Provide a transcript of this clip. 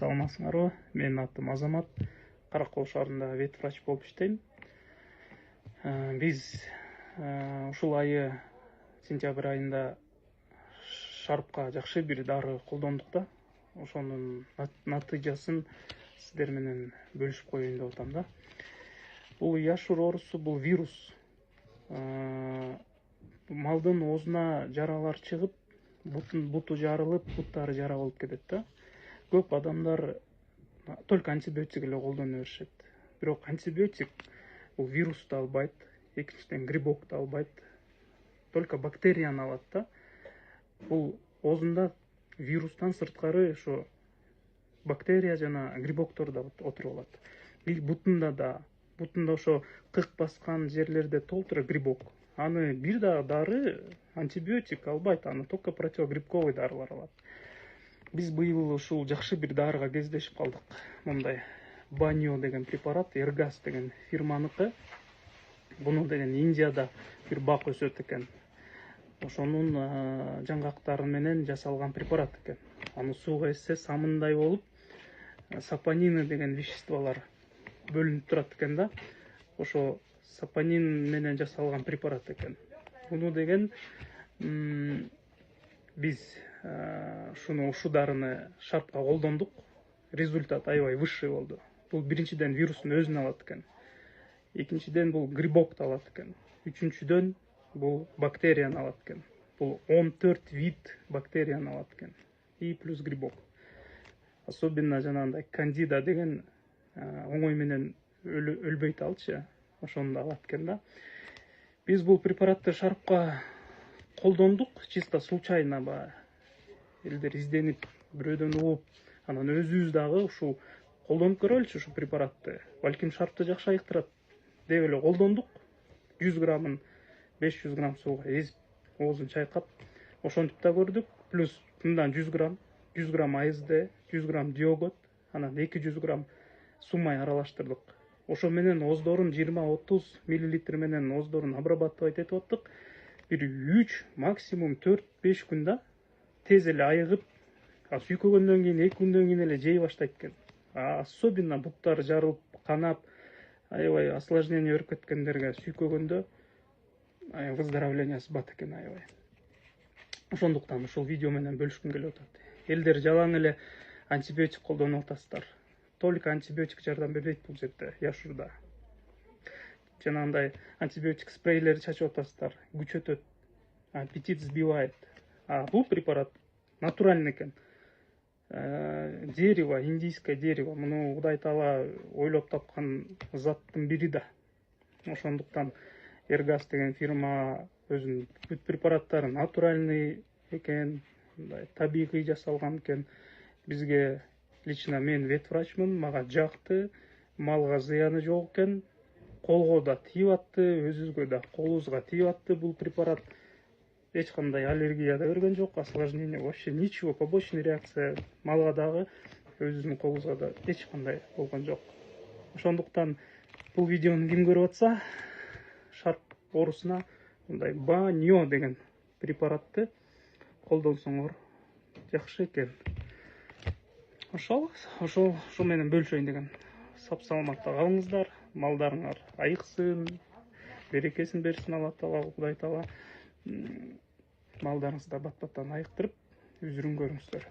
саламатсыңарбы? Менин атым Азамат. Каракол шаарында вет врач болуп иштейм. Биз ушул айы сентябрь айында шарпка жакшы бир дары колдондук да. Ошонун натыйжасын сиздер менен бөлүшүп коеюн деп атам да. Бул яшур оорусу, бул вирус. Малдын оозуна жаралар чыгып, буту жарылып, буттары жара болуп кетет да. Көп адамдар только антибиотик эле колдоно беришет. Бирок антибиотик бул вирусту албайт, экинчиден грибокту албайт. Только бактерияны алат да. Бул оозунда вирустан сырткары ошо бактерия жана грибоктор да отуруп алат. Бутунда ошо кык баскан жерлерде толтура грибок. Аны бир дагы дары, антибиотик албайт, аны только противогрибковый дарылар алат. Биз быйыл ушул жакшы бир дарыга кездешип калдык. Мындай Банио деген препарат, Эргас деген фирманыкы. Буну деген Индияда бир бак өсөт экен. Ошонун жаңгактары менен жасалган препарат экен. Аны сууга эссе самындай болуп, сапонины деген веществолор бөлүнүп турат экен да. Ошо сапонин менен жасалган препарат экен. Буну деген биз ушул дарыны шартка колдондук. Результат аябай высший болду. Бул биринчиден вирустун өзүн алат экен. Экинчиден бул грибокту алат экен. Үчүнчүдөн бул бактерияны алат экен. Бул 14 вид бактерияны алат экен. И плюс грибок. Особенно жанагындай кандида деген оңой менен өлбөйт алчы. Ошону да алат экен да. Биз бул препаратты шарпка колдондук, чисто случайно элдер изденип, бирөөдөн угуп, анан өзүбүз дагы ушул колдонуп көрөлүчү ушул препаратты. Балким шарпты жакшы айыктырат деп эле колдондук. 100 граммын 500 грамм сууга эзип, оозун чайкап, ошентип да көрдүк. Плюс мындан 100 грамм АСД, 100 грамм диогот, анан 200 грамм сумай аралаштырдык. Ошо менен ооздорун 20-30 мл менен ооздорун обрабатывать этип аттык. Бир 3, максимум 4-5 күндө тез эле айыгып, сүйкөгөндөн кийин 2 күндөн кийин эле жей баштайт экен. Особенно буттары жарылып, канап, аябай осложнение берип кеткендерге сүйкөгөндө выздоровлениясы бат экен аябай. Ошондуктан ушул видео менен бөлүшкүм келип атат. Элдер жалаң эле антибиотик колдонуп атасыздар. Только антибиотик жардам бербейт бул жерде, яшурда. Жанагындай антибиотик спрейлерди чачып атасыздар, күчөтөт, аппетит сбивает. Бул препарат натуральный экен. Дерево, индийское дерево. Муну Кудай Таала ойлоп тапкан заттын бири да. Ошондуктан Эргас деген фирма өзүнүн бүт препараттары натуральный экен, табигый жасалган экен. Бизге лично мен вет врачмын, мага жакты, малга зыяны жок экен. Колго да тийип атты, өзүбүзгө да колубузга тийип атты бул препарат. Эч кандай аллергия да берген жок, осложнение вообще ничего, побочный реакция малга дагы, өзүбүздүн колубузга да эч кандай болгон жок. Ошондуктан бул видеону ким көрүп атса, шарп оорусуна мындай Банио деген препаратты колдонсоңор жакшы экен. Ошол менен бөлүшөйүн деген. Сап саламатта калыңыздар, малдарыңар айыксын, берекесин берсин Алла Таала, Кудай Таала. Малдарыңызды бат-баттан айыктырып, үзүрүн көрүңүздөр.